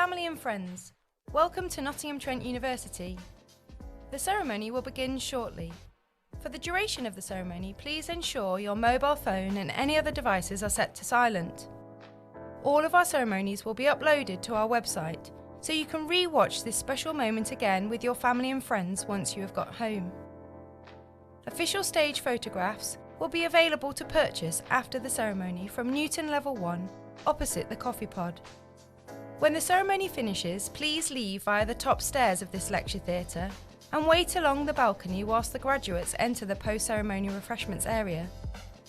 Family and friends, welcome to Nottingham Trent University. The ceremony will begin shortly. For the duration of the ceremony, please ensure your mobile phone and any other devices are set to silent. All of our ceremonies will be uploaded to our website, so you can re-watch this special moment again with your family and friends once you have got home. Official stage photographs will be available to purchase after the ceremony from Newton Level 1, opposite the coffee pod. When the ceremony finishes, please leave via the top stairs of this lecture theatre and wait along the balcony whilst the graduates enter the post-ceremony refreshments area.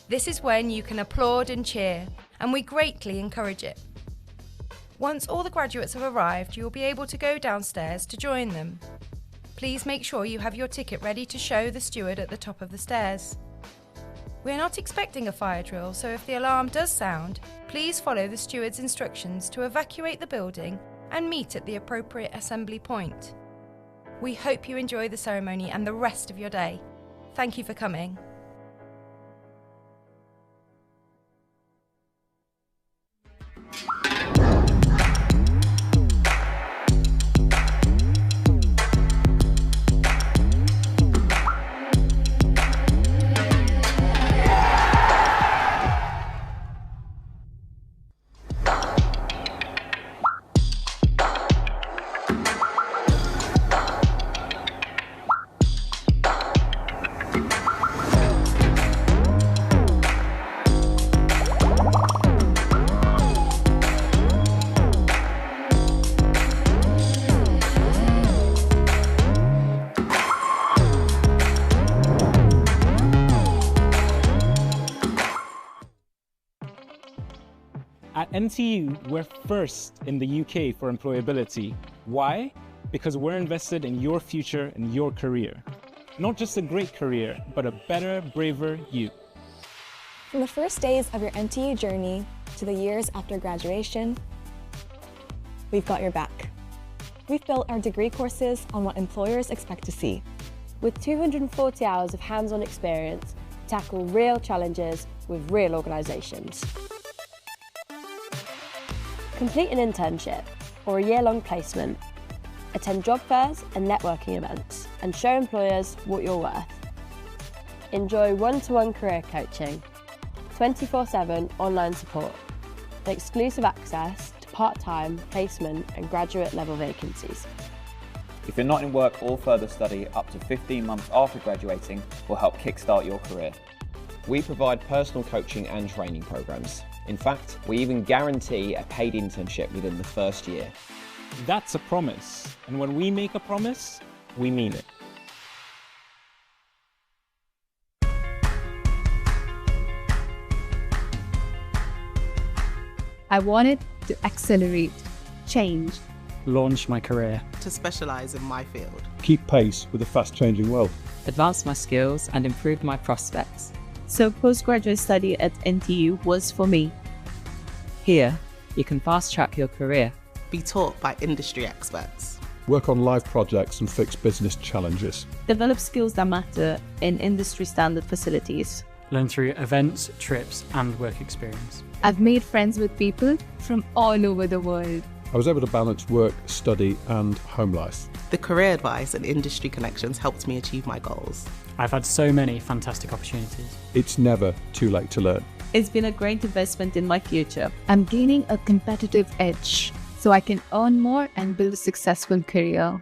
This is when you can applaud and cheer, and we greatly encourage it. Once all the graduates have arrived, you will be able to go downstairs to join them. Please make sure you have your ticket ready to show the steward at the top of the stairs. We are not expecting a fire drill, so if the alarm does sound, please follow the steward's instructions to evacuate the building and meet at the appropriate assembly point. We hope you enjoy the ceremony and the rest of your day. Thank you for coming. At NTU, we're first in the UK for employability. Why? Because we're invested in your future and your career. Not just a great career, but a better, braver you. From the first days of your NTU journey to the years after graduation, we've got your back. We've built our degree courses on what employers expect to see. With 240 hours of hands-on experience, tackle real challenges with real organisations. Complete an internship or a year-long placement. Attend job fairs and networking events and show employers what you're worth. Enjoy one-to-one career coaching, 24/7 online support, and exclusive access to part-time, placement and graduate level vacancies. If you're not in work or further study, up to 15 months after graduating will help kickstart your career. We provide personal coaching and training programs. In fact, we even guarantee a paid internship within the first year. That's a promise, and when we make a promise, we mean it. I wanted to accelerate, change, launch my career, to specialise in my field, keep pace with a fast-changing world, advance my skills and improve my prospects. So postgraduate study at NTU was for me. Here, you can fast-track your career, be taught by industry experts, work on live projects and fix business challenges, develop skills that matter in industry-standard facilities, learn through events, trips and work experience. I've made friends with people from all over the world. I was able to balance work, study and home life. The career advice and industry connections helped me achieve my goals. I've had so many fantastic opportunities. It's never too late to learn. It's been a great investment in my future. I'm gaining a competitive edge so I can earn more and build a successful career.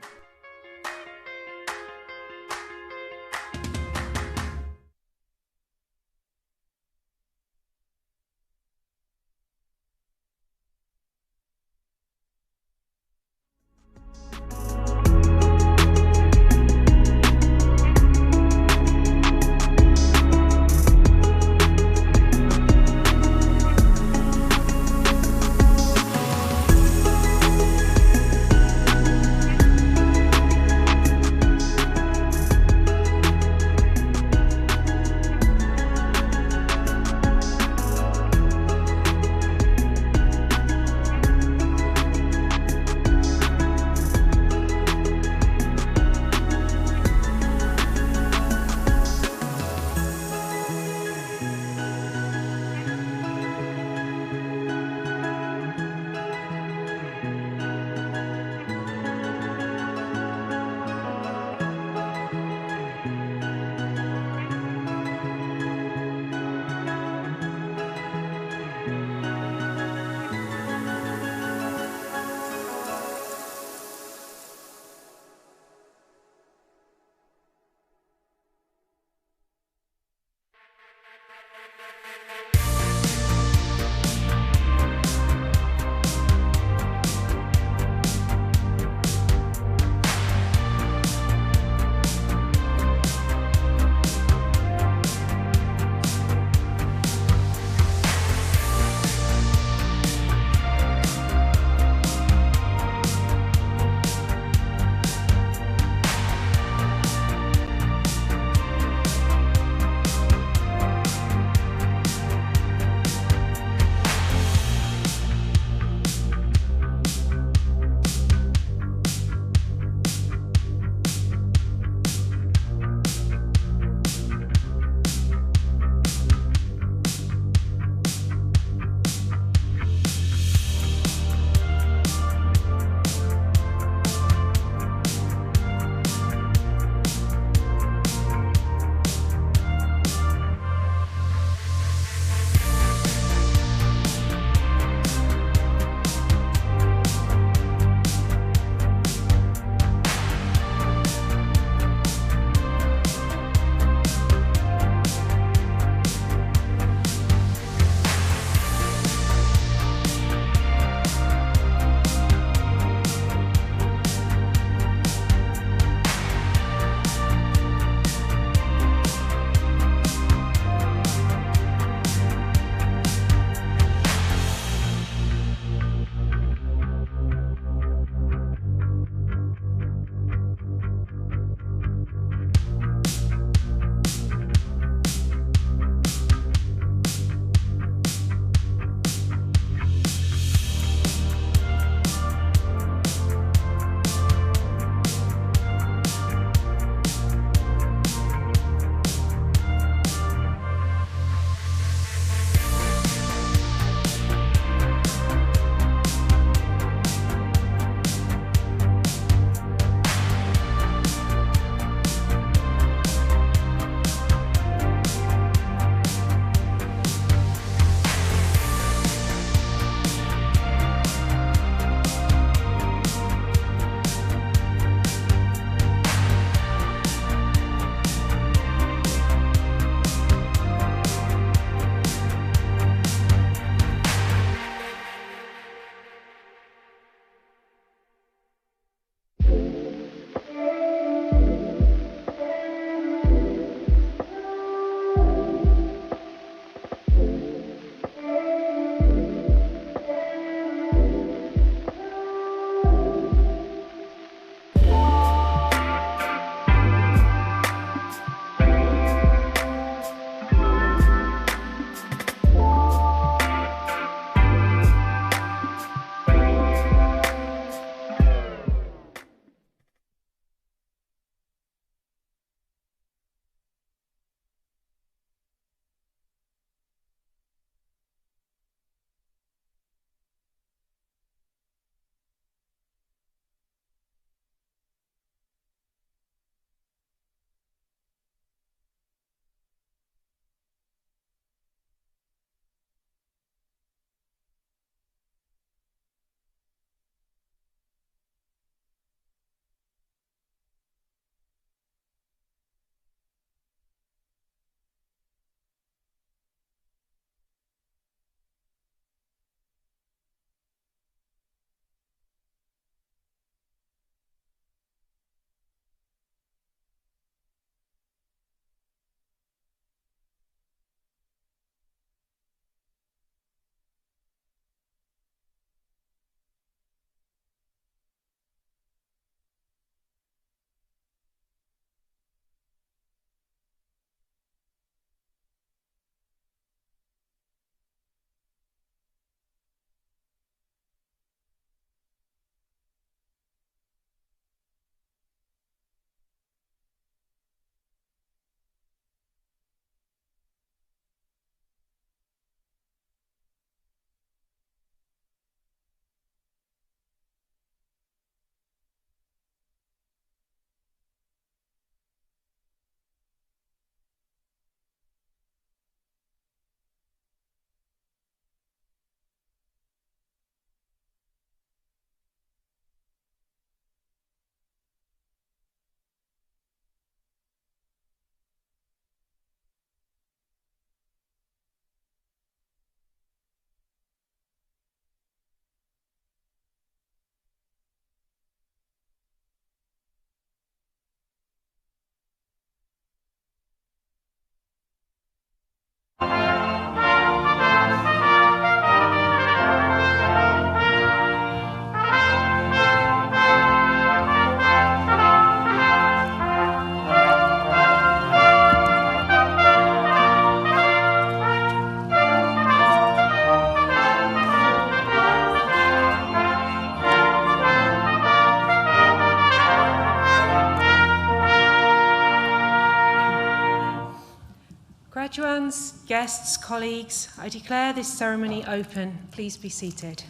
fans, guests, colleagues, I declare this ceremony open. Please be seated.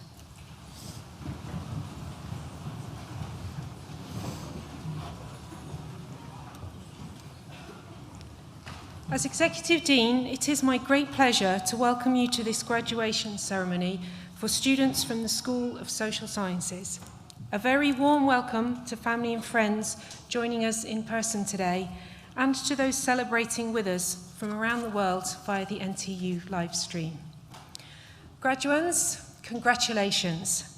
As Executive Dean, it is my great pleasure to welcome you to this graduation ceremony for students from the School of Social Sciences. A very warm welcome to family and friends joining us in person today, and to those celebrating with us from around the world via the NTU live stream. Graduands, congratulations.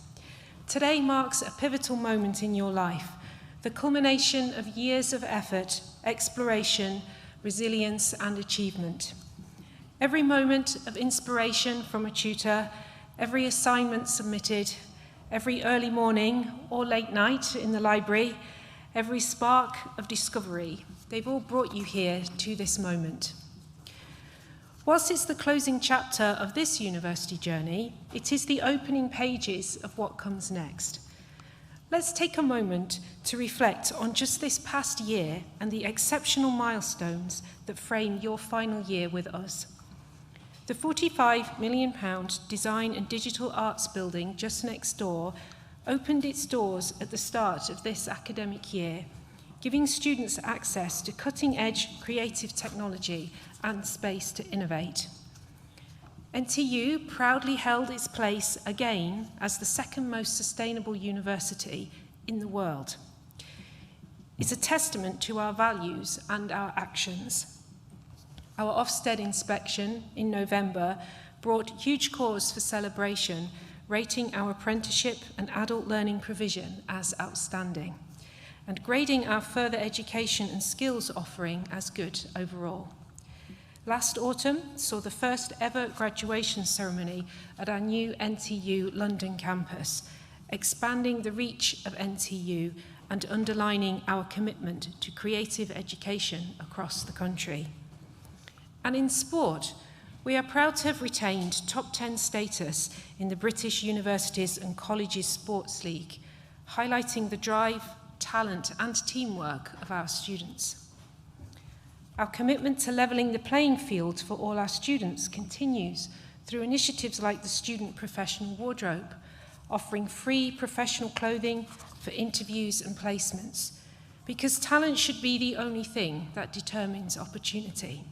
Today marks a pivotal moment in your life, the culmination of years of effort, exploration, resilience and achievement. Every moment of inspiration from a tutor, every assignment submitted, every early morning or late night in the library, every spark of discovery, they've all brought you here to this moment. Whilst it's the closing chapter of this university journey, it is the opening pages of what comes next. Let's take a moment to reflect on just this past year and the exceptional milestones that frame your final year with us. The £45 million Design and Digital Arts building just next door opened its doors at the start of this academic year, giving students access to cutting-edge creative technology and space to innovate. NTU proudly held its place again as the second most sustainable university in the world. It's a testament to our values and our actions. Our Ofsted inspection in November brought huge cause for celebration, rating our apprenticeship and adult learning provision as outstanding, and grading our further education and skills offering as good overall. Last autumn saw the first ever graduation ceremony at our new NTU London campus, expanding the reach of NTU and underlining our commitment to creative education across the country. And in sport, we are proud to have retained top 10 status in the British Universities and Colleges Sports League, highlighting the drive, talent and teamwork of our students. Our commitment to levelling the playing field for all our students continues through initiatives like the Student Professional Wardrobe, offering free professional clothing for interviews and placements, because talent should be the only thing that determines opportunity.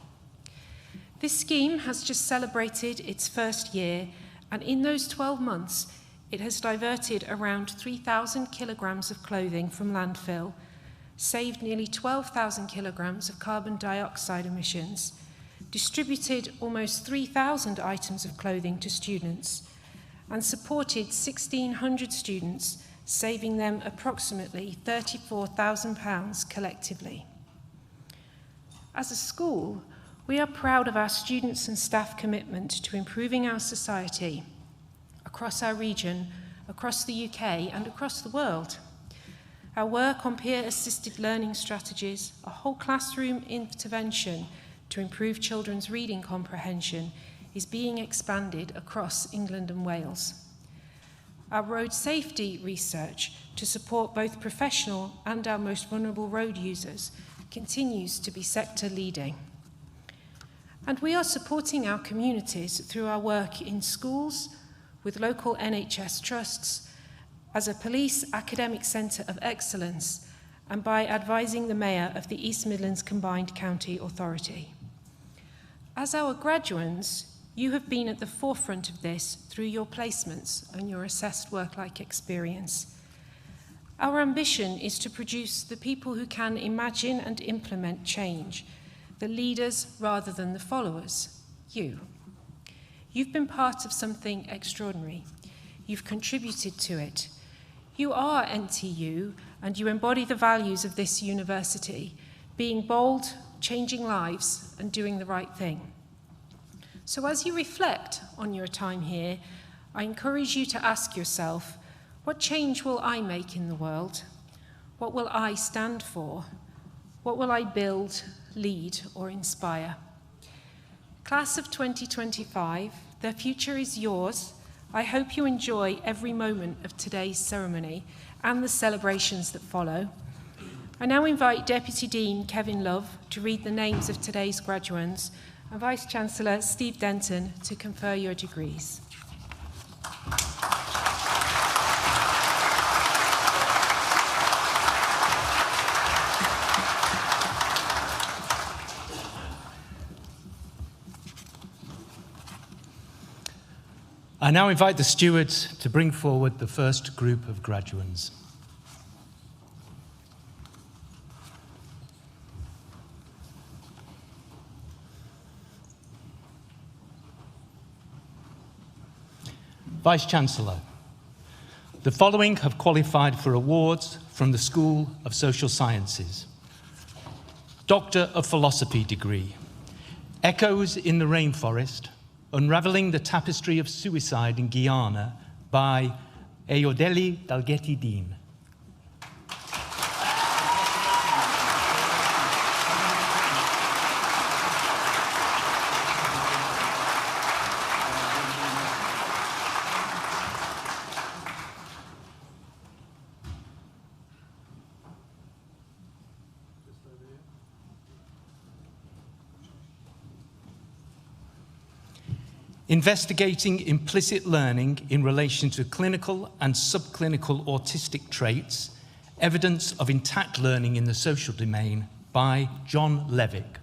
This scheme has just celebrated its first year, and in those 12 months, it has diverted around 3,000 kilograms of clothing from landfill, saved nearly 12,000 kilograms of carbon dioxide emissions, distributed almost 3,000 items of clothing to students, and supported 1,600 students, saving them approximately £34,000 collectively. As a school, we are proud of our students' and staff commitment to improving our society across our region, across the UK and across the world. Our work on peer-assisted learning strategies, a whole classroom intervention to improve children's reading comprehension, is being expanded across England and Wales. Our road safety research to support both professional and our most vulnerable road users continues to be sector leading. And we are supporting our communities through our work in schools, with local NHS trusts, as a police academic centre of excellence, and by advising the Mayor of the East Midlands Combined County Authority. As our graduands, you have been at the forefront of this through your placements and your assessed work-like experience. Our ambition is to produce the people who can imagine and implement change, the leaders rather than the followers, you. You've been part of something extraordinary. You've contributed to it. You are NTU, and you embody the values of this university, being bold, changing lives, and doing the right thing. So as you reflect on your time here, I encourage you to ask yourself, what change will I make in the world? What will I stand for? What will I build, lead, or inspire? Class of 2025, the future is yours. I hope you enjoy every moment of today's ceremony and the celebrations that follow. I now invite Deputy Dean Kevin Love to read the names of today's graduands, and Vice-Chancellor Steve Denton to confer your degrees. I now invite the stewards to bring forward the first group of graduands. Vice-Chancellor, the following have qualified for awards from the School of Social Sciences. Doctor of Philosophy degree, Echoes in the Rainforest, Unravelling the Tapestry of Suicide in Guyana by Ayodele Dalgety Dean. Investigating implicit learning in relation to clinical and subclinical autistic traits, evidence of intact learning in the social domain by John Levick.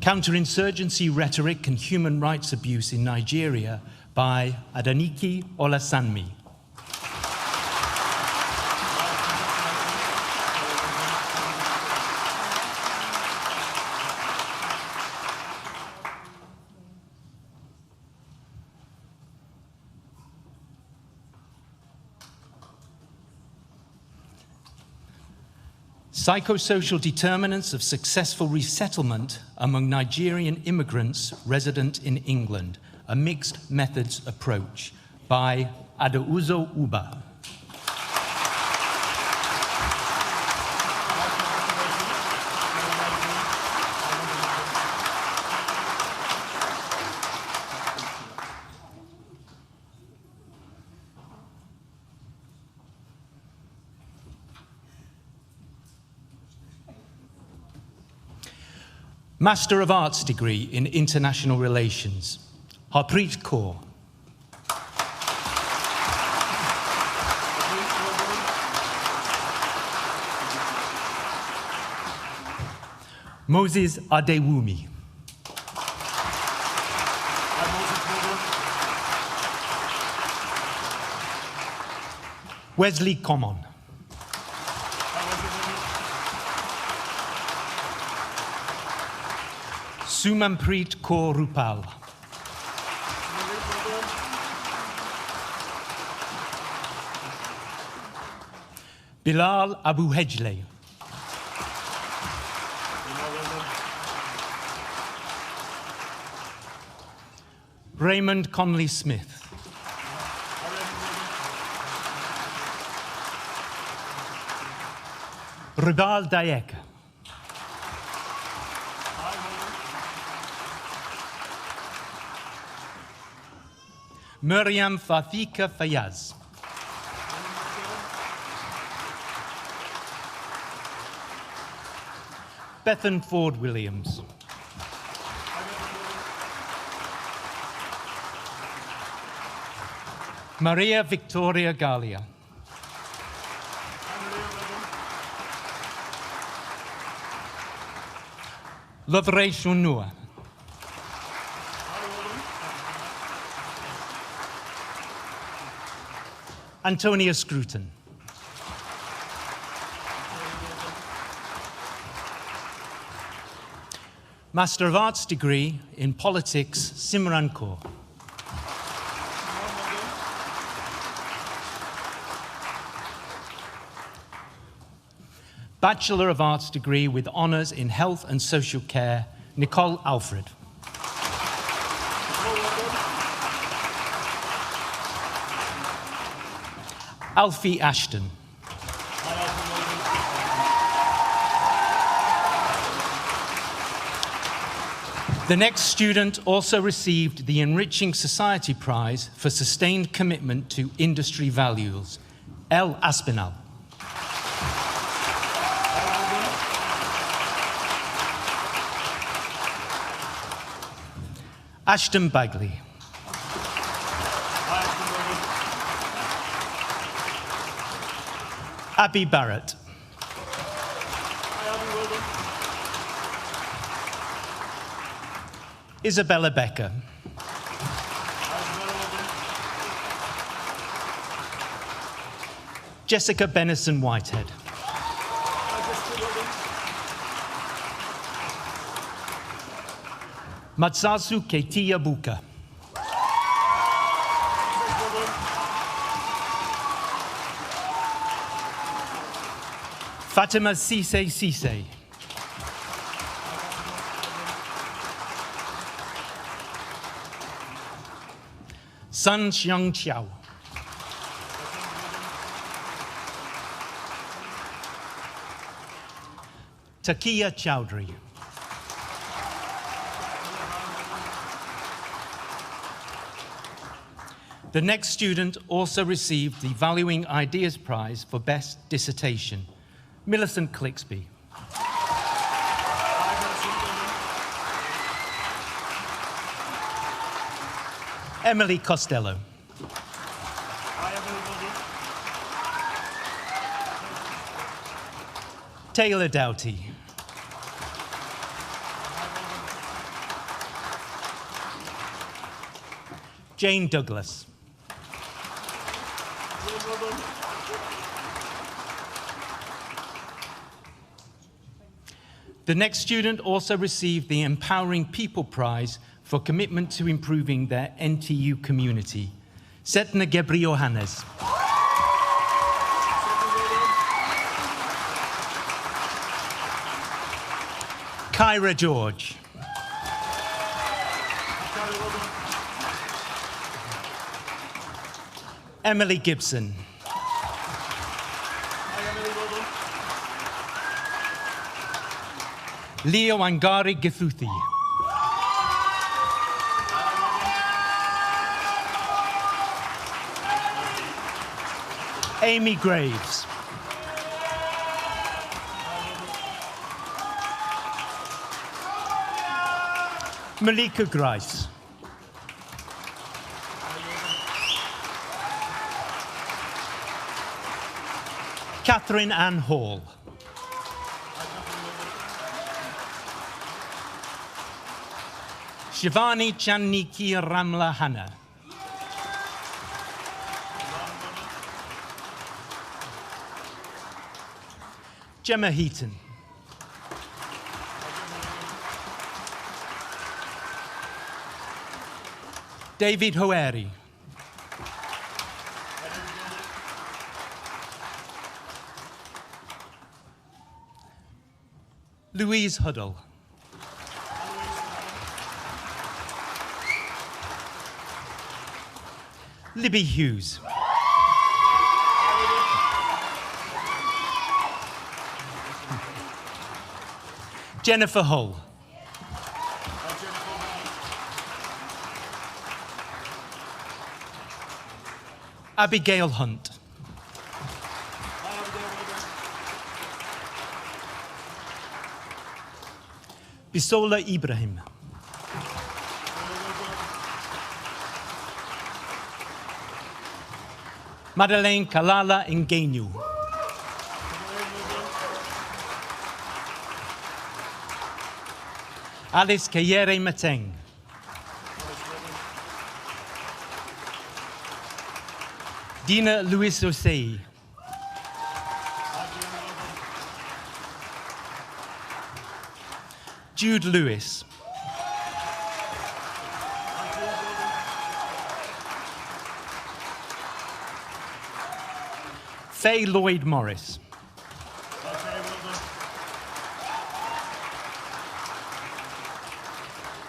Counterinsurgency Rhetoric and Human Rights Abuse in Nigeria by Adaniki Olasanmi. Psychosocial Determinants of Successful Resettlement Among Nigerian Immigrants Resident in England, a Mixed Methods Approach by Adauzo Uba. Master of Arts degree in International Relations, Harpreet Kaur. Moses Adewumi. Wesley Common. Sumanpreet Kaur Rupal. Bilal Abu Hejle. Raymond Conley Smith. Ribal Dayek. Miriam Fatika Fayaz. Bethan Ford Williams. Maria Victoria Galia. Lovray Shunua. Antonia Scruton. Master of Arts degree in Politics, Simran Kaur. Bachelor of Arts degree with honours in Health and Social Care, Nicole Alfred. Alfie Ashton. The next student also received the Enriching Society Prize for sustained commitment to industry values. El Aspinal. Ashton Bagley. Abby Barrett. Isabella Becker. Jessica Bennison Whitehead. Matsasu Ketia Buka. Fatima Cisse Cisse. Sun Xiang Chiao. Takia Chowdhury. The next student also received the Valuing Ideas Prize for Best Dissertation. Millicent Clixby. Emily Costello. Taylor Doughty. Jane Douglas. The next student also received the Empowering People Prize for commitment to improving their NTU community. Setna Gebri Johannes. Kyra George. Emily Gibson. Leo Wangari Githuthi. Amy Graves. Malika Grice. Catherine Ann Hall. Shivani Channiki Ramla Hanna. Gemma Heaton. David Hoeri. Louise Huddle. Libby Hughes. Jennifer Hull. Abigail Hunt. Bisola Ibrahim. Madeleine Kalala Ngenyu. Alice Kayere Mateng. Dina Louis Osei. Jude Lewis. Faye Lloyd Morris.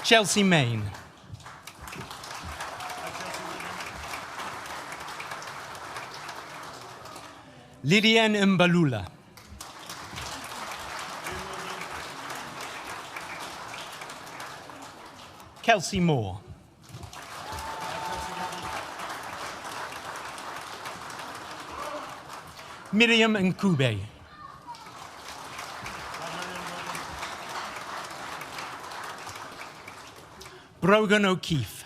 Chelsea Main. Liliane Mbalula. Kelsey Moore. Miriam Nkube. Brogan O'Keefe.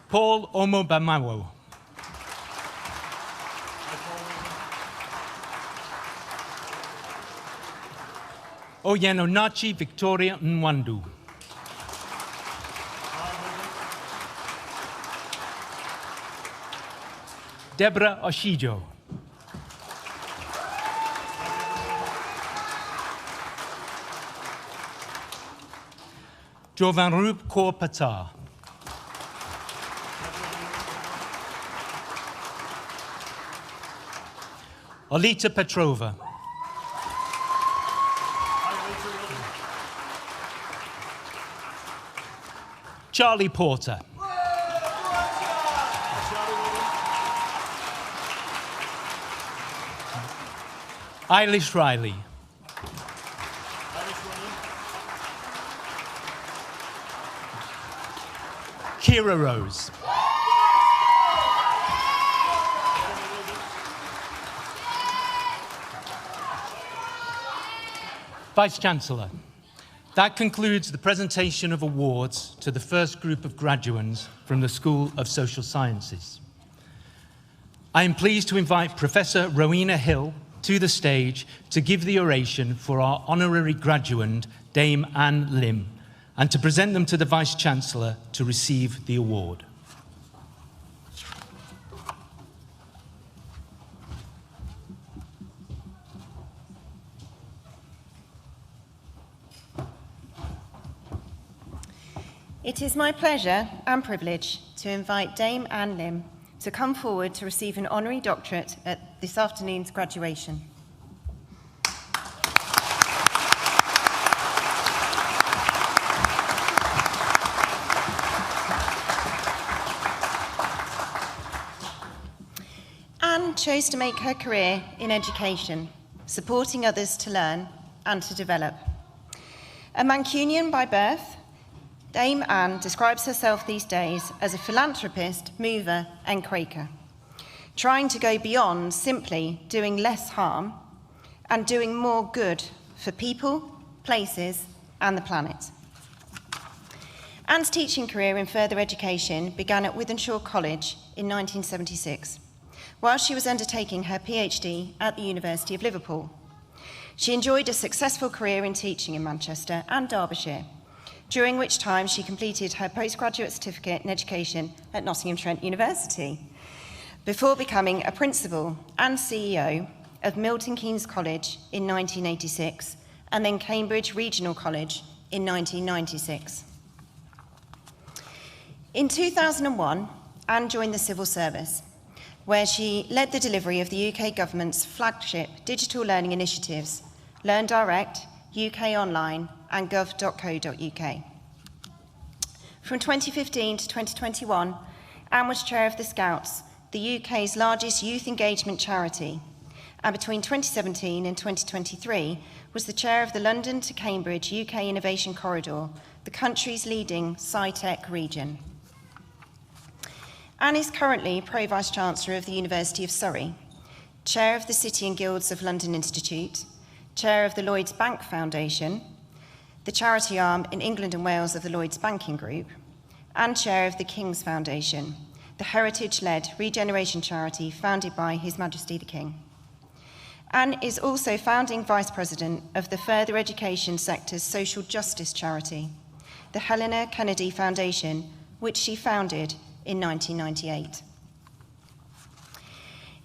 Paul Omobamawo. Oyenonachi Victoria Nwandu. Deborah Oshijo. Jovanrup Kaur Patar. Olita Petrova. Charlie Porter. Eilish Riley. Kira Rose. Vice-Chancellor, that concludes the presentation of awards to the first group of graduates from the School of Social Sciences. I am pleased to invite Professor Rowena Hill to the stage to give the oration for our honorary graduate, Dame Anne Lim, and to present them to the Vice-Chancellor to receive the award. It is my pleasure and privilege to invite Dame Anne Lim to come forward to receive an honorary doctorate at this afternoon's graduation. Anne chose to make her career in education, supporting others to learn and to develop. A Mancunian by birth, Dame Anne describes herself these days as a philanthropist, mover and quaker, trying to go beyond simply doing less harm and doing more good for people, places and the planet. Anne's teaching career in further education began at Wythenshawe College in 1976, while she was undertaking her PhD at the University of Liverpool. She enjoyed a successful career in teaching in Manchester and Derbyshire, during which time she completed her postgraduate certificate in education at Nottingham Trent University, before becoming a principal and CEO of Milton Keynes College in 1986, and then Cambridge Regional College in 1996. In 2001, Anne joined the civil service, where she led the delivery of the UK government's flagship digital learning initiatives, Learn Direct, UK Online, and gov.co.uk. From 2015 to 2021, Anne was chair of the Scouts, the UK's largest youth engagement charity, and between 2017 and 2023 was the chair of the London to Cambridge UK Innovation Corridor, the country's leading sci-tech region. Anne is currently Pro-Vice Chancellor of the University of Surrey, chair of the City and Guilds of London Institute, chair of the Lloyds Bank Foundation, the charity arm in England and Wales of the Lloyds Banking Group, and chair of the King's Foundation, the heritage-led regeneration charity founded by His Majesty the King. Anne is also founding vice president of the further education sector's social justice charity, the Helena Kennedy Foundation, which she founded in 1998.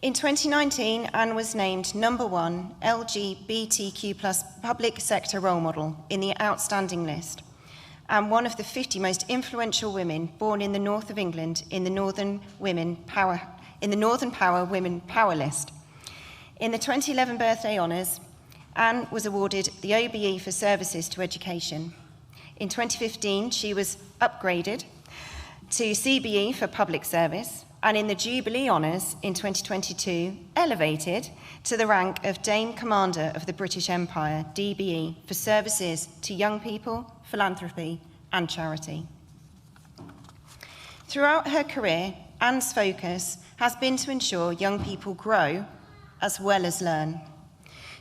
In 2019, Anne was named #1 LGBTQ+ public sector role model in the Outstanding list, and one of the 50 most influential women born in the north of England in the Northern Power Women Power list. In the 2011 birthday honours, Anne was awarded the OBE for services to education. In 2015, she was upgraded to CBE for public service, and in the Jubilee Honours in 2022, elevated to the rank of Dame Commander of the British Empire, DBE, for services to young people, philanthropy and charity. Throughout her career, Anne's focus has been to ensure young people grow as well as learn.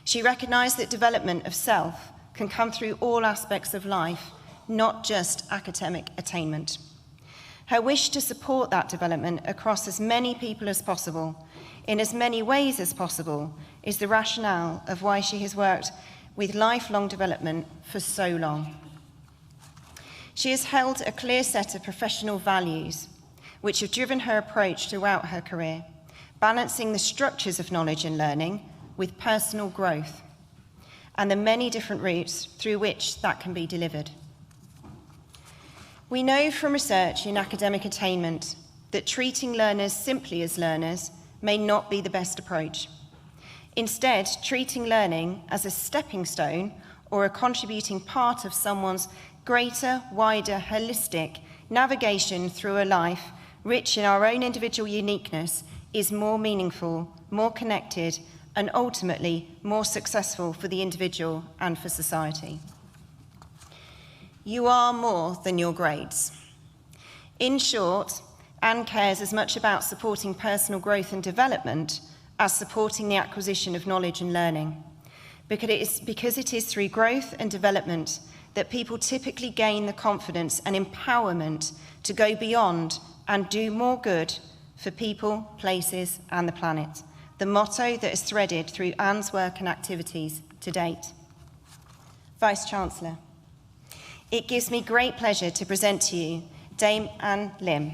She recognised that development of self can come through all aspects of life, not just academic attainment. Her wish to support that development across as many people as possible, in as many ways as possible, is the rationale of why she has worked with lifelong development for so long. She has held a clear set of professional values, which have driven her approach throughout her career, balancing the structures of knowledge and learning with personal growth, and the many different routes through which that can be delivered. We know from research in academic attainment that treating learners simply as learners may not be the best approach. Instead, treating learning as a stepping stone or a contributing part of someone's greater, wider, holistic navigation through a life rich in our own individual uniqueness is more meaningful, more connected, and ultimately more successful for the individual and for society. You are more than your grades. In short, Anne cares as much about supporting personal growth and development as supporting the acquisition of knowledge and learning, because it is through growth and development that people typically gain the confidence and empowerment to go beyond and do more good for people, places, and the planet, the motto that is threaded through Anne's work and activities to date. Vice-Chancellor, it gives me great pleasure to present to you Dame Anne Lim,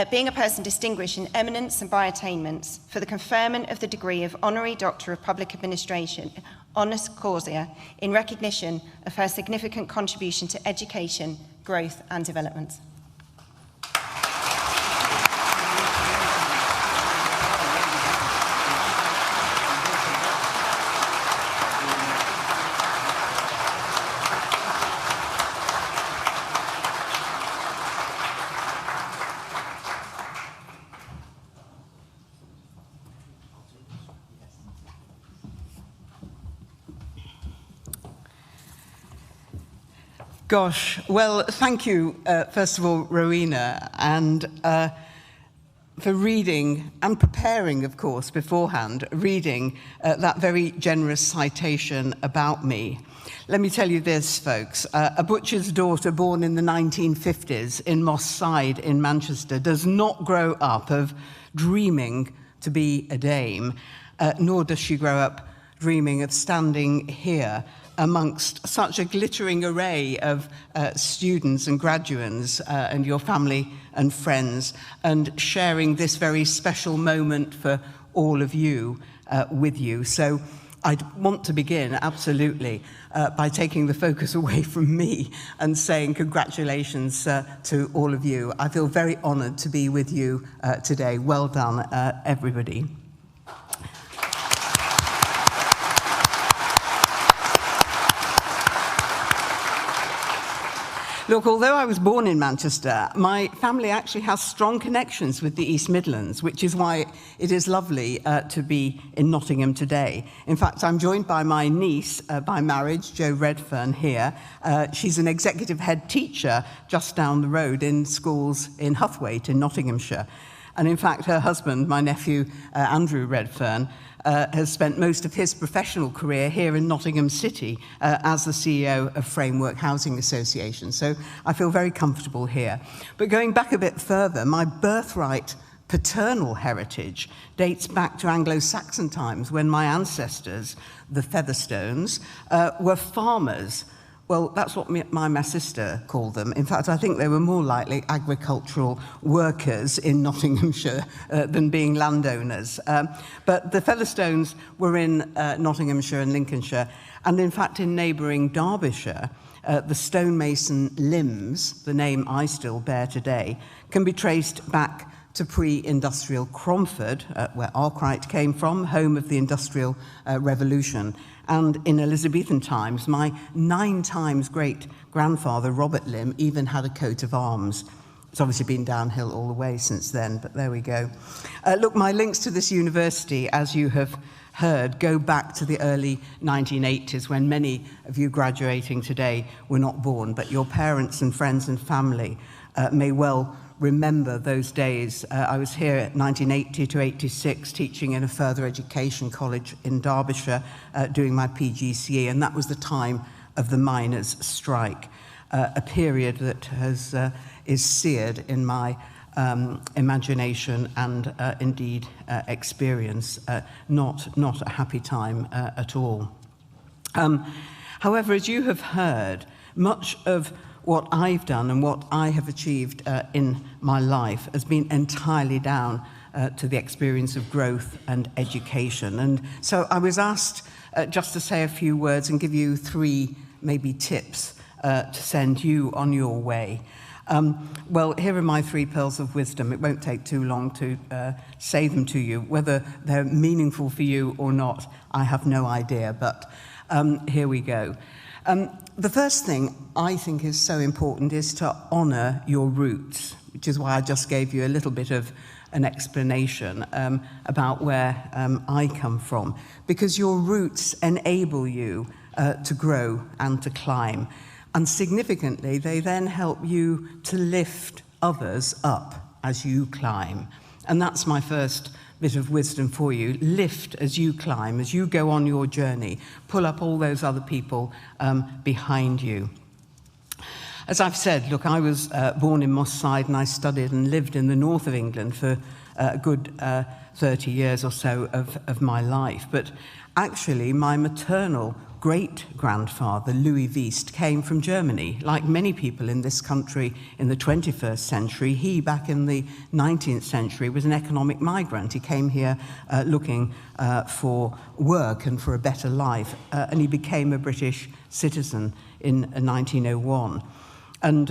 being a person distinguished in eminence and by attainments for the conferment of the degree of Honorary Doctor of Public Administration, honoris causa, in recognition of her significant contribution to education, growth and development. Gosh, well, thank you, first of all, Rowena, and for reading and preparing, of course, beforehand, reading that very generous citation about me. Let me tell you this, folks. A butcher's daughter born in the 1950s in Moss Side in Manchester does not grow up of dreaming to be a dame, nor does she grow up dreaming of standing here amongst such a glittering array of students and graduates and your family and friends, and sharing this very special moment for all of you with you. So I'd want to begin, absolutely, by taking the focus away from me and saying congratulations to all of you. I feel very honoured to be with you today. Well done, everybody. Look, although I was born in Manchester, my family actually has strong connections with the East Midlands, which is why it is lovely to be in Nottingham today. In fact, I'm joined by my niece by marriage, Jo Redfern, here. She's an executive head teacher just down the road in schools in Huthwaite in Nottinghamshire. And in fact, her husband, my nephew, Andrew Redfern, has spent most of his professional career here in Nottingham City as the CEO of Framework Housing Association. So I feel very comfortable here. But going back a bit further, my birthright paternal heritage dates back to Anglo-Saxon times when my ancestors, the Featherstones, were farmers. Well, that's what my sister called them. In fact, I think they were more likely agricultural workers in Nottinghamshire than being landowners. But the Featherstones were in Nottinghamshire and Lincolnshire, and in fact in neighbouring Derbyshire, the stonemason limbs, the name I still bear today, can be traced back to pre-industrial Cromford, where Arkwright came from, home of the Industrial Revolution. And in Elizabethan times, my 9 times great-grandfather, Robert Limb, even had a coat of arms It's obviously been downhill all the way since then, but there we go. Look, my links to this university, as you have heard, go back to the early 1980s when many of you graduating today were not born, but your parents and friends and family may well remember those days. I was here at 1980 to 86 teaching in a further education college in Derbyshire doing my PGCE, and that was the time of the miners' strike, a period that is seared in my imagination and indeed experience. Not a happy time at all. However, as you have heard, much of what I've done and what I have achieved in my life has been entirely down to the experience of growth and education. And so I was asked just to say a few words and give you 3 maybe tips to send you on your way. Well, here are my 3 pearls of wisdom. It won't take too long to say them to you. Whether they're meaningful for you or not, I have no idea, but here we go. The first thing I think is so important is to honour your roots, which is why I just gave you a little bit of an explanation about where I come from, because your roots enable you to grow and to climb. And significantly, they then help you to lift others up as you climb. And that's my first bit of wisdom for you. Lift as you climb, as you go on your journey. Pull up all those other people behind you. As I've said, look, I was born in Moss Side and I studied and lived in the north of England for a good 30 years or so of my life. But actually, my maternal great-grandfather, Louis Wiest, came from Germany. Like many people in this country in the 21st century, he, back in the 19th century, was an economic migrant. He came here looking for work and for a better life, and he became a British citizen in 1901. And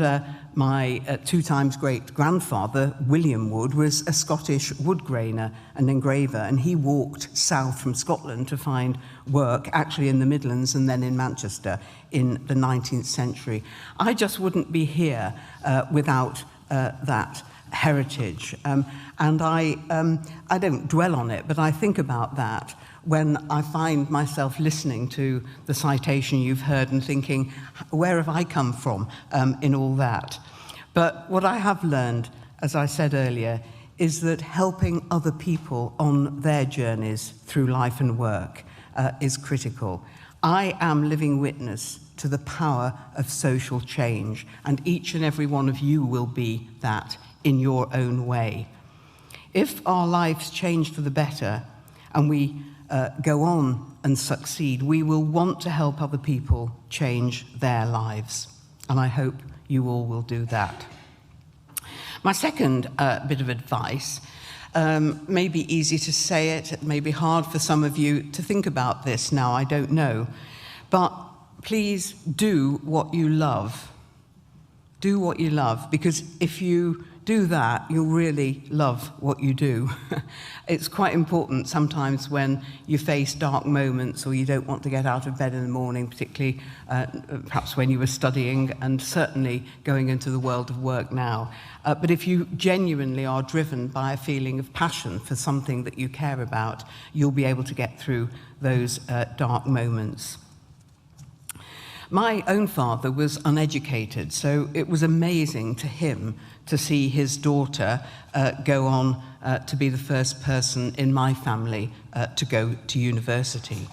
my 2 times great-grandfather, William Wood, was a Scottish wood grainer and engraver, and he walked south from Scotland to find work, actually in the Midlands and then in Manchester in the 19th century. I just wouldn't be here without that heritage. And I don't dwell on it, but I think about that when I find myself listening to the citation you've heard and thinking, where have I come from in all that? But what I have learned, as I said earlier, is that helping other people on their journeys through life and work is critical. I am living witness to the power of social change, and each and every one of you will be that in your own way. If our lives change for the better and we go on and succeed, we will want to help other people change their lives. And I hope you all will do that. My second bit of advice, may be easy to say it, it may be hard for some of you to think about this now, I don't know. But please do what you love. Do what you love, because if you do that, you'll really love what you do. It's quite important sometimes when you face dark moments or you don't want to get out of bed in the morning, particularly perhaps when you were studying and certainly going into the world of work now. But if you genuinely are driven by a feeling of passion for something that you care about, you'll be able to get through those dark moments. My own father was uneducated, so it was amazing to him to see his daughter go on to be the first person in my family to go to university.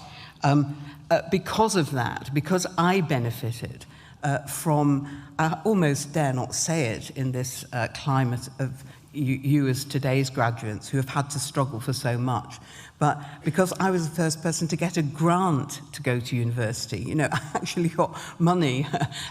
Because of that, because I benefited from, I almost dare not say it in this climate of you as today's graduates who have had to struggle for so much, but because I was the first person to get a grant to go to university. You know, I actually got money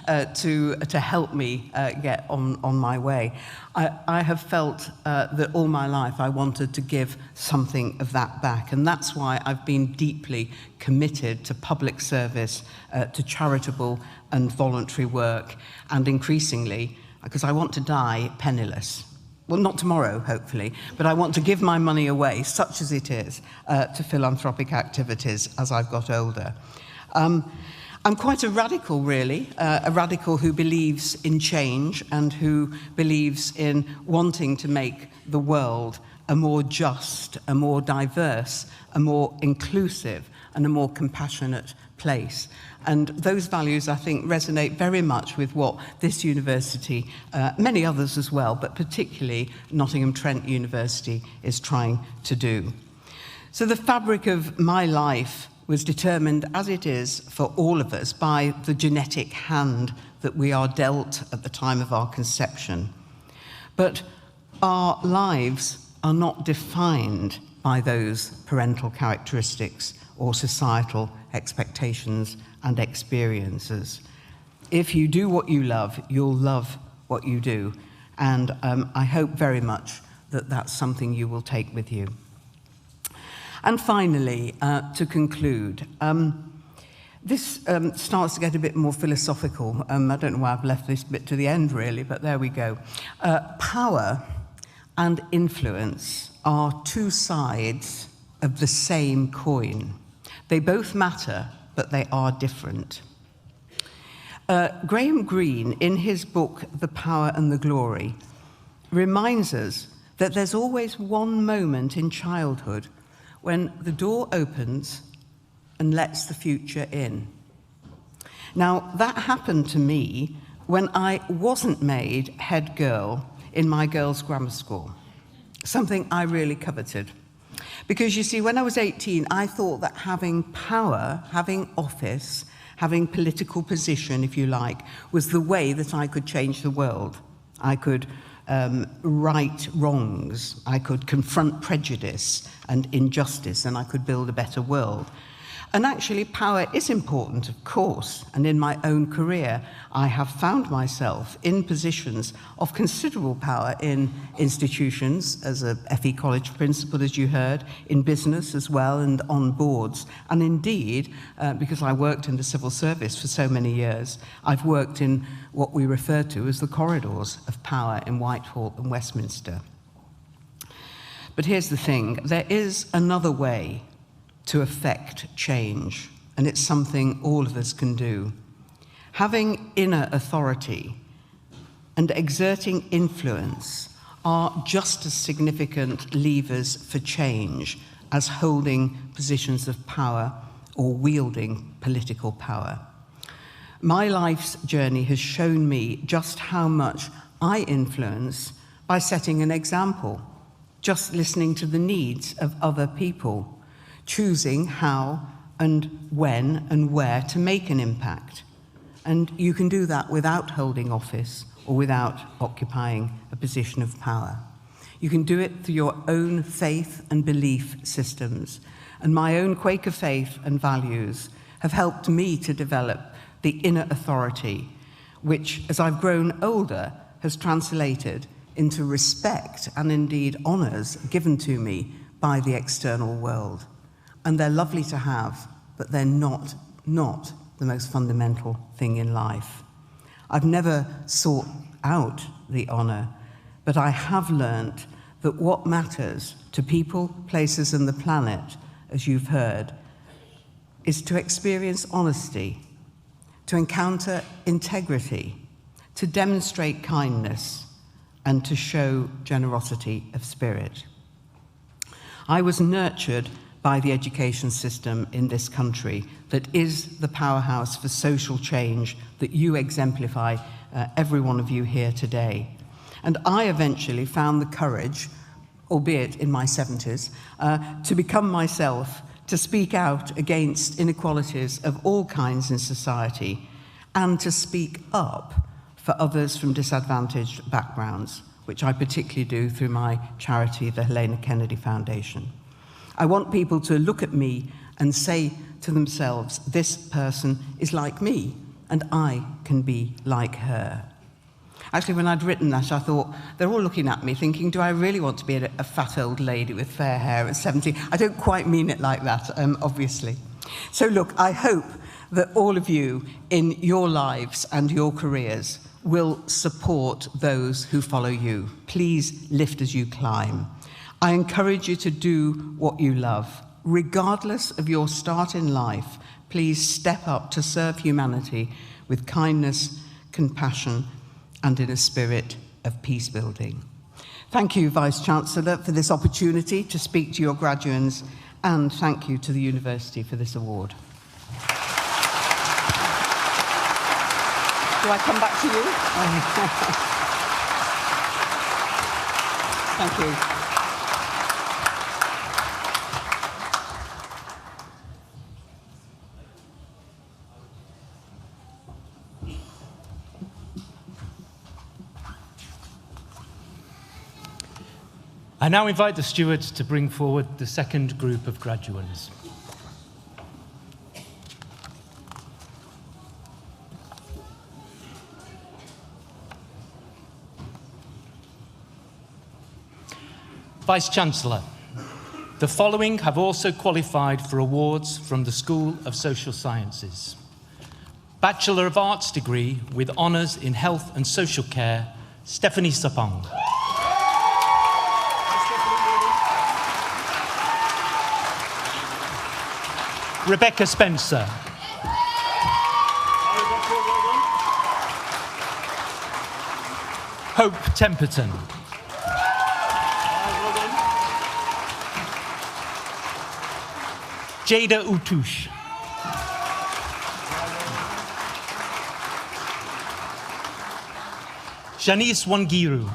to help me get on my way. I have felt that all my life I wanted to give something of that back, and that's why I've been deeply committed to public service, to charitable and voluntary work, and increasingly, because I want to die penniless. Well, not tomorrow, hopefully, but I want to give my money away, such as it is, to philanthropic activities as I've got older. I'm quite a radical, really, a radical who believes in change and who believes in wanting to make the world a more just, a more diverse, a more inclusive, and a more compassionate place. And those values, I think, resonate very much with what this university, many others as well, but particularly Nottingham Trent University, is trying to do. So the fabric of my life was determined, as it is for all of us, by the genetic hand that we are dealt at the time of our conception. But our lives are not defined by those parental characteristics or societal expectations and experiences. If you do what you love, you'll love what you do. And I hope very much that that's something you will take with you. And finally, to conclude, this starts to get a bit more philosophical. I don't know why I've left this bit to the end, really, but there we go. Power and influence are two sides of the same coin. They both matter, but they are different. Graham Greene, in his book, The Power and the Glory, reminds us that there's always one moment in childhood when the door opens and lets the future in. Now, that happened to me when I wasn't made head girl in my girls' grammar school, something I really coveted. Because you see, when I was 18, I thought that having power, having office, having political position, if you like, was the way that I could change the world. I could right wrongs, I could confront prejudice and injustice, and I could build a better world. And actually, power is important, of course, and in my own career, I have found myself in positions of considerable power in institutions, as a FE College principal, as you heard, in business as well, and on boards. And indeed, because I worked in the civil service for so many years, I've worked in what we refer to as the corridors of power in Whitehall and Westminster. But here's the thing, there is another way to affect change, and it's something all of us can do. Having inner authority and exerting influence are just as significant levers for change as holding positions of power or wielding political power. My life's journey has shown me just how much I influence by setting an example, just listening to the needs of other people, choosing how and when and where to make an impact. And you can do that without holding office or without occupying a position of power. You can do it through your own faith and belief systems. And my own Quaker faith and values have helped me to develop the inner authority, which, as I've grown older, has translated into respect and indeed honours given to me by the external world. And they're lovely to have, but they're not the most fundamental thing in life. I've never sought out the honour, but I have learnt that what matters to people, places, and the planet, as you've heard, is to experience honesty, to encounter integrity, to demonstrate kindness, and to show generosity of spirit. I was nurtured by the education system in this country that is the powerhouse for social change that you exemplify, every one of you here today. And I eventually found the courage, albeit in my 70s, to become myself, to speak out against inequalities of all kinds in society, and to speak up for others from disadvantaged backgrounds, which I particularly do through my charity, the Helena Kennedy Foundation. I want people to look at me and say to themselves, this person is like me, and I can be like her. Actually, when I'd written that, I thought, they're all looking at me thinking, do I really want to be a fat old lady with fair hair at 70? I don't quite mean it like that, obviously. So look, I hope that all of you in your lives and your careers will support those who follow you. Please lift as you climb. I encourage you to do what you love, regardless of your start in life. please step up to serve humanity with kindness, compassion, and in a spirit of peace building. Thank you, Vice-Chancellor, for this opportunity to speak to your graduates, and thank you to the University for this award. Do I come back to you? Thank you. I now invite the stewards to bring forward the second group of graduates. Vice-Chancellor, the following have also qualified for awards from the School of Social Sciences. Bachelor of Arts degree with honours in Health and Social Care, Stephanie Sapong. Rebecca Spencer. Hope Temperton. Jada Utush. Janice Wangiru.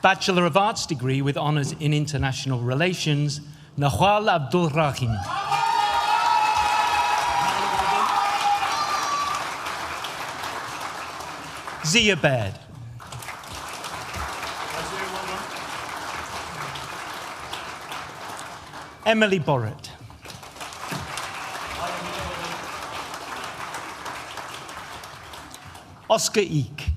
Bachelor of Arts degree with honours in International Relations, Nawal Abdul Rahim. Zia Baird. Emily Borrett. Oscar Eek.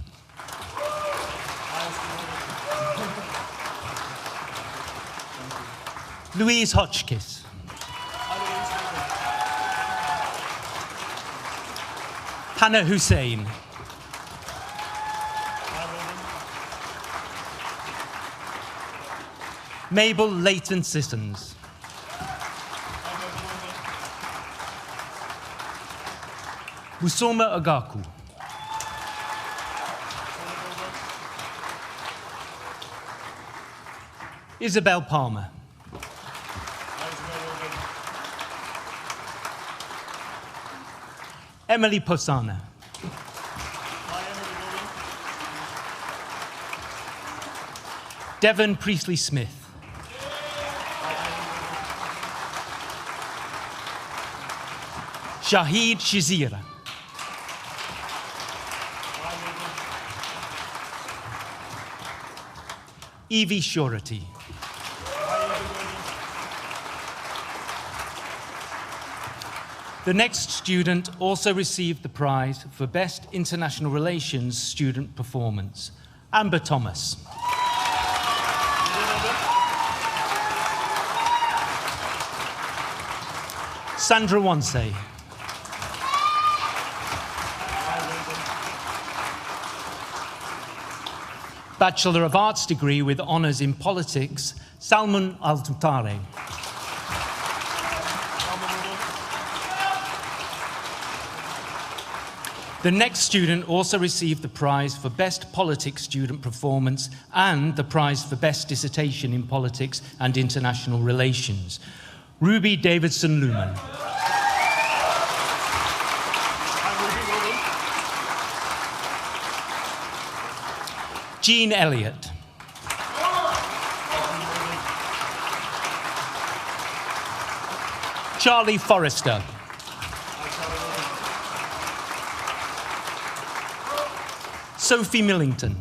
Louise Hotchkiss. Hannah Hussein. Mabel Leighton Sissons. Musoma Agaku. Isabel Palmer. Emily Posana. Devon Priestley-Smith. Shahid Shizira. Evie Shority. The next student also received the prize for Best International Relations Student Performance, Amber Thomas. Sandra Wansey. Bachelor of Arts degree with honours in politics, Salman Al-Tutare. The next student also received the prize for Best Politics Student Performance and the prize for Best Dissertation in Politics and International Relations, Ruby Davidson Luman. Jean Elliott. Charlie Forrester. Sophie Millington.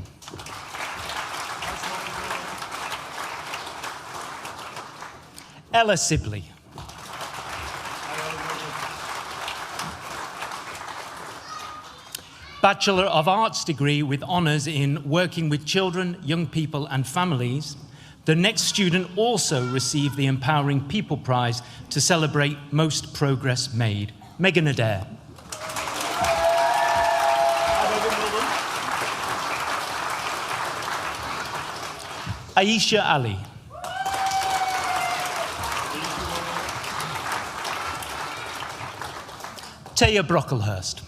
Ella Sibley. Bachelor of Arts degree with honours in working with children, young people and families. The next student also received the Empowering People Prize to celebrate most progress made. Megan Adair. Aisha Ali. Taya Brocklehurst.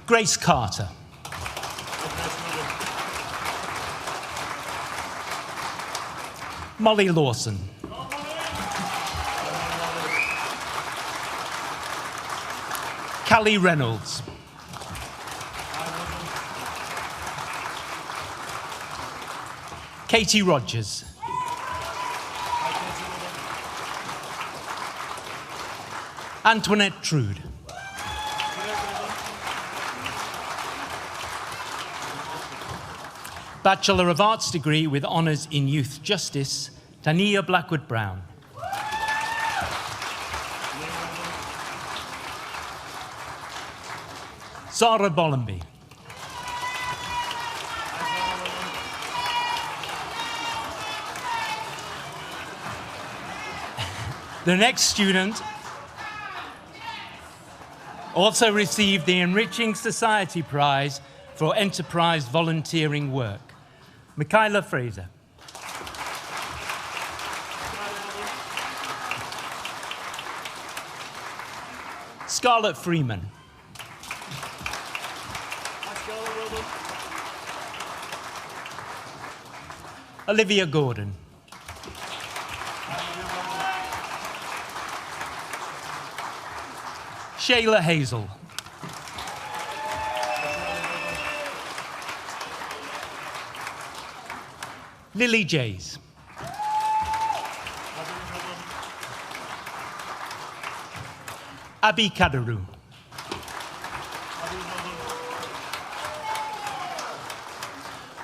Grace Carter. Molly Lawson. Callie Reynolds. Katie Rogers. Antoinette Trude. Bachelor of Arts degree with honours in Youth Justice, Tania Blackwood-Brown. Zara Bollenby. The next student also received the Enriching Society Prize for Enterprise Volunteering Work. Michaela Fraser. Scarlett Freeman. Olivia Gordon. Shayla Hazel. Lily Jays. Abby Kadaru.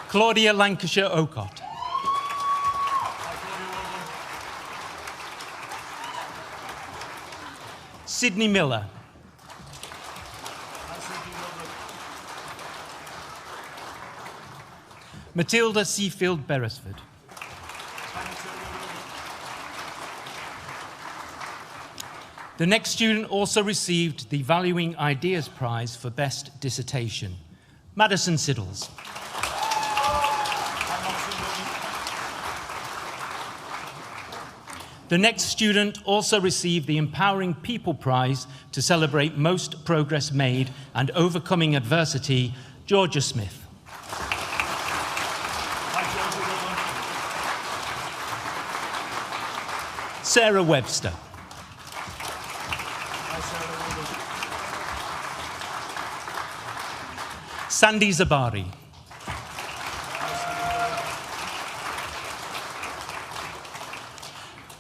Claudia Lancashire Ocott. Sydney Miller. Matilda Seafield Beresford. The next student also received the Valuing Ideas Prize for Best Dissertation. Madison Siddles. The next student also received the Empowering People Prize to celebrate most progress made and overcoming adversity, Georgia Smith. Sarah Webster. Sandy Zabari.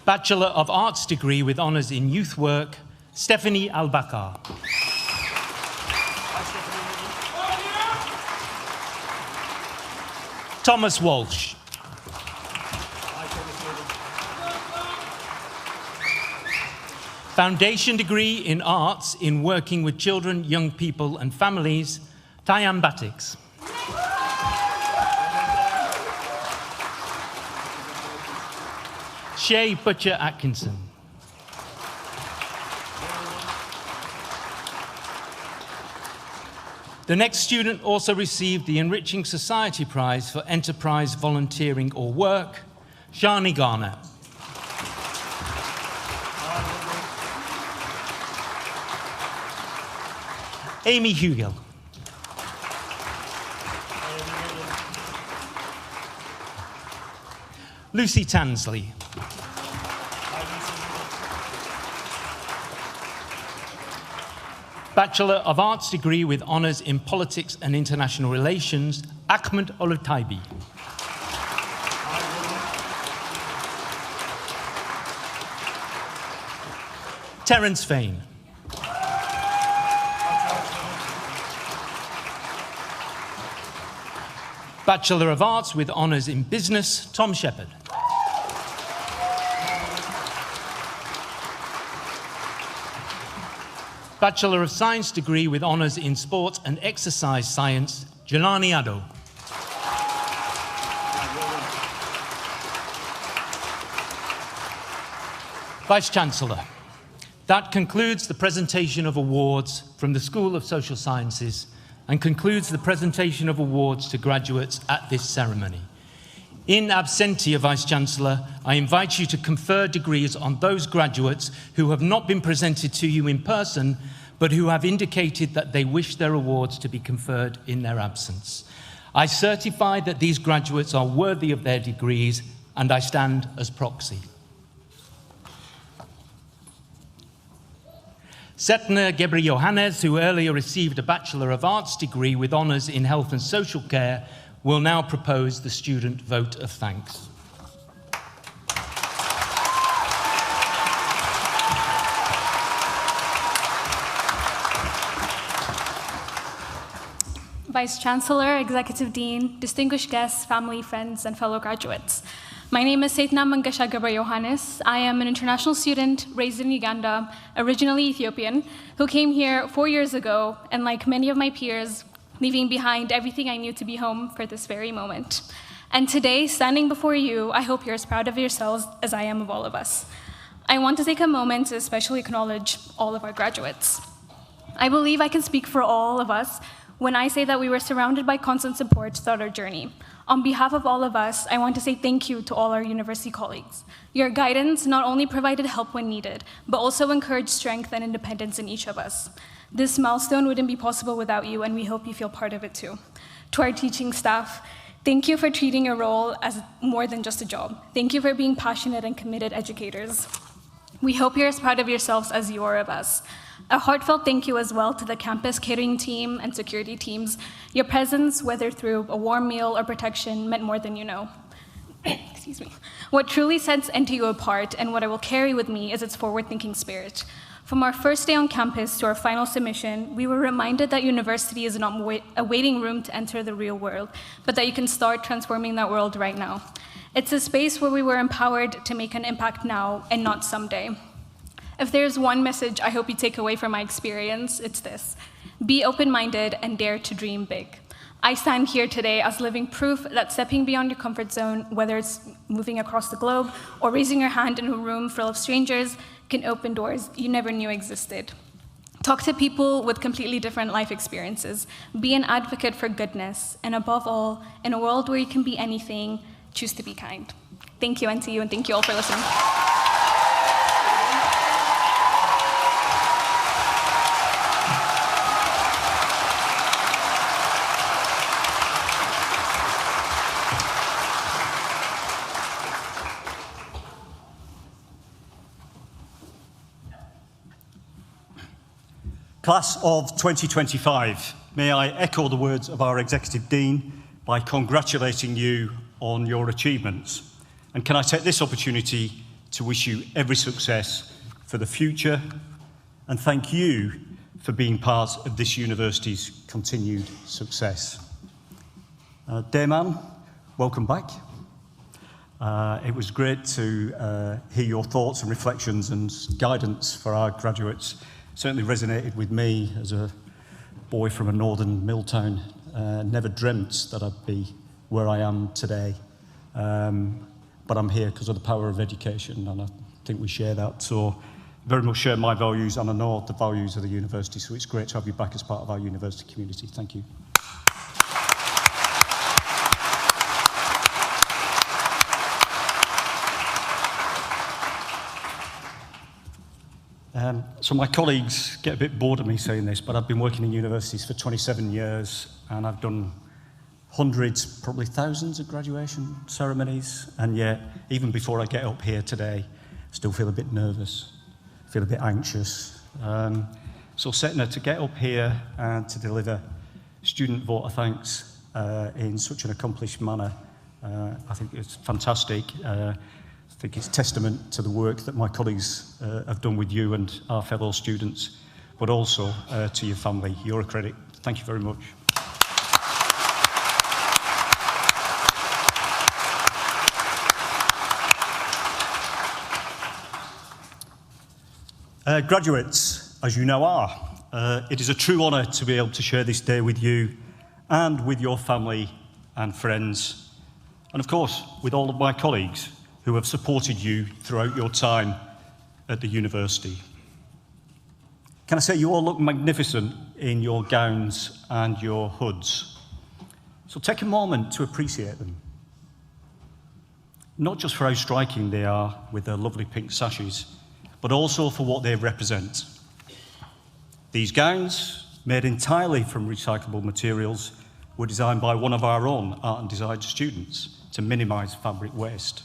Bachelor of Arts degree with honours in youth work, Stephanie Albakar. Thomas Walsh. Foundation degree in arts in working with children, young people and families, Tayam Batix. Shay Butcher Atkinson. The next student also received the Enriching Society Prize for Enterprise Volunteering or Work, Shani Garner. Amy Hugill. Lucy Tansley. Bachelor of Arts degree with honours in Politics and International Relations, Ahmed Olutaibi. Terence Fain. Bachelor of Arts with honours in Business, Tom Shepherd. Bachelor of Science degree with honours in Sport and Exercise Science, Jelani Addo. Vice-Chancellor, that concludes the presentation of awards from the School of Social Sciences and concludes the presentation of awards to graduates at this ceremony. In absentia, Vice-Chancellor, I invite you to confer degrees on those graduates who have not been presented to you in person, but who have indicated that they wish their awards to be conferred in their absence. I certify that these graduates are worthy of their degrees, and I stand as proxy. Setna Gebre-Johannes, who earlier received a Bachelor of Arts degree with honours in Health and Social Care, will now propose the student vote of thanks. Vice-Chancellor, Executive Dean, distinguished guests, family, friends, and fellow graduates. My name is Setna Mangasha Gebre-Johannes. I am an international student raised in Uganda, originally Ethiopian, who came here 4 years ago, and like many of my peers, leaving behind everything I knew to be home for this very moment. And today, standing before you, I hope you're as proud of yourselves as I am of all of us. I want to take a moment to especially acknowledge all of our graduates. I believe I can speak for all of us when I say that we were surrounded by constant support throughout our journey. On behalf of all of us, I want to say thank you to all our university colleagues. Your guidance not only provided help when needed, but also encouraged strength and independence in each of us. This milestone wouldn't be possible without you, and we hope you feel part of it too. To our teaching staff, thank you for treating your role as more than just a job. Thank you for being passionate and committed educators. We hope you're as proud of yourselves as you are of us. A heartfelt thank you as well to the campus catering team and security teams. Your presence, whether through a warm meal or protection, meant more than you know. Excuse me. What truly sets NTU apart and what I will carry with me is its forward-thinking spirit. From our first day on campus to our final submission, we were reminded that university is not a waiting room to enter the real world, but that you can start transforming that world right now. It's a space where we were empowered to make an impact now and not someday. If there's one message I hope you take away from my experience, it's this: be open-minded and dare to dream big. I stand here today as living proof that stepping beyond your comfort zone, whether it's moving across the globe or raising your hand in a room full of strangers, can open doors you never knew existed. Talk to people with completely different life experiences. Be an advocate for goodness. And above all, in a world where you can be anything, choose to be kind. Thank you, NTU, and thank you all for listening. Class of 2025, may I echo the words of our Executive Dean by congratulating you on your achievements. And can I take this opportunity to wish you every success for the future and thank you for being part of this university's continued success. Dayman, welcome back. It was great to hear your thoughts and reflections and guidance for our graduates. Certainly resonated with me as a boy from a northern mill town. Never dreamt that I'd be where I am today. But I'm here because of the power of education, and I think we share that. So very much share my values, and I know the values of the university, so it's great to have you back as part of our university community. Thank you. So my colleagues get a bit bored of me saying this, but I've been working in universities for 27 years, and I've done hundreds, probably thousands of graduation ceremonies, and yet, even before I get up here today, I still feel a bit nervous, feel a bit anxious. So Setna, to get up here and to deliver student vote of thanks in such an accomplished manner, I think it's fantastic. I think it's testament to the work that my colleagues have done with you and our fellow students, but also to your family. You're a credit. Thank you very much. Graduates, as you now are, it is a true honour to be able to share this day with you and with your family and friends, and of course with all of my colleagues who have supported you throughout your time at the university. Can I say you all look magnificent in your gowns and your hoods? So take a moment to appreciate them. not just for how striking they are with their lovely pink sashes, but also for what they represent. These gowns, made entirely from recyclable materials, were designed by one of our own art and design students to minimise fabric waste.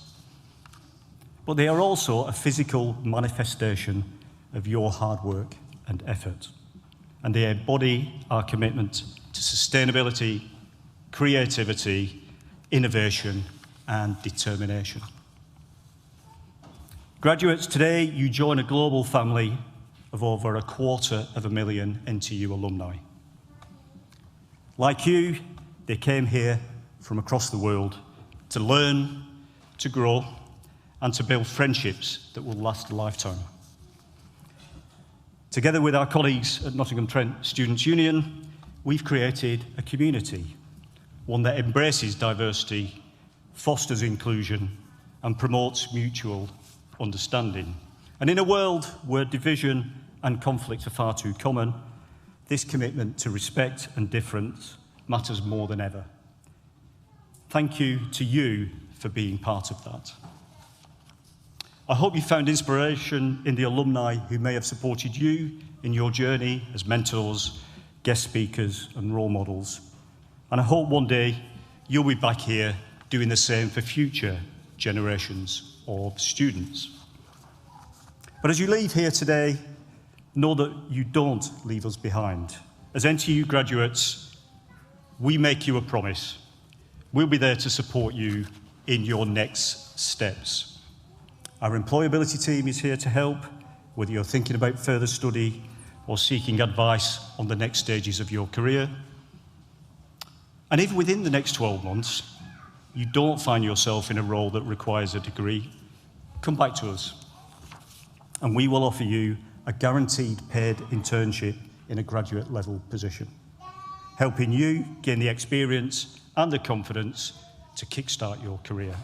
But they are also a physical manifestation of your hard work and effort, and they embody our commitment to sustainability, creativity, innovation, and determination. Graduates, today you join a global family of over 250,000 NTU alumni. Like you, they came here from across the world to learn, to grow, and to build friendships that will last a lifetime. Together with our colleagues at Nottingham Trent Students' Union, we've created a community, one that embraces diversity, fosters inclusion, and promotes mutual understanding. And in a world where division and conflict are far too common, this commitment to respect and difference matters more than ever. Thank you to you for being part of that. I hope you found inspiration in the alumni who may have supported you in your journey as mentors, guest speakers, and role models. And I hope one day you'll be back here doing the same for future generations of students. But as you leave here today, know that you don't leave us behind. As NTU graduates, we make you a promise. We'll be there to support you in your next steps. Our employability team is here to help, whether you're thinking about further study or seeking advice on the next stages of your career. And if within the next 12 months, you don't find yourself in a role that requires a degree, come back to us, and we will offer you a guaranteed paid internship in a graduate level position, helping you gain the experience and the confidence to kickstart your career.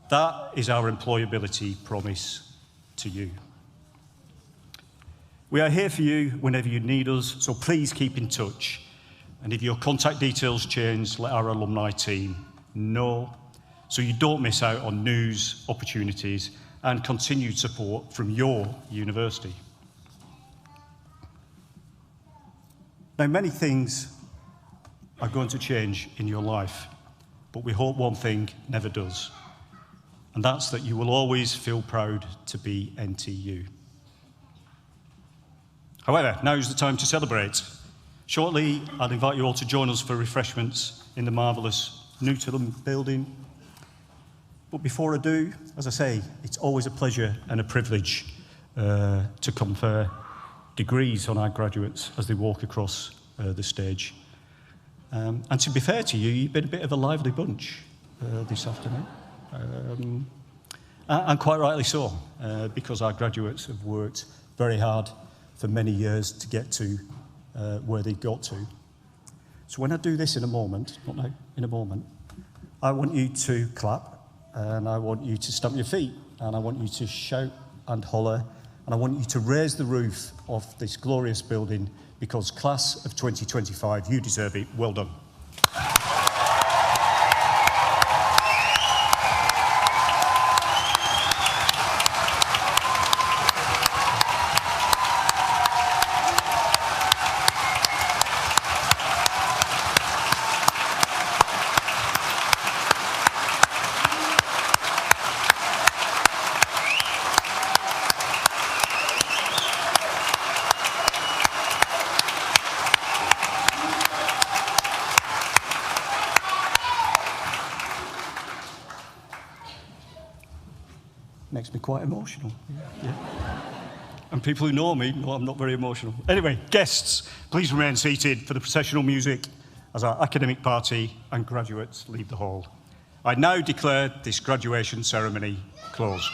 That is our employability promise to you. We are here for you whenever you need us, so please keep in touch. And if your contact details change, let our alumni team know, so you don't miss out on news, opportunities, and continued support from your university. Now, many things are going to change in your life, but we hope one thing never does, and that's that you will always feel proud to be NTU. However, now's the time to celebrate. Shortly, I'd invite you all to join us for refreshments in the marvellous Nottingham building. But before I do, as I say, it's always a pleasure and a privilege to confer degrees on our graduates as they walk across the stage. And to be fair to you, you've been a bit of a lively bunch this afternoon. And quite rightly so, because our graduates have worked very hard for many years to get to where they got to. So when I do this in a moment, not now, in a moment, I want you to clap, and I want you to stamp your feet, and I want you to shout and holler, and I want you to raise the roof of this glorious building, because class of 2025, you deserve it. Well done. Makes me quite emotional. Yeah. And people who know me know I'm not very emotional. Anyway, guests, please remain seated for the processional music as our academic party and graduates leave the hall. I now declare this graduation ceremony closed.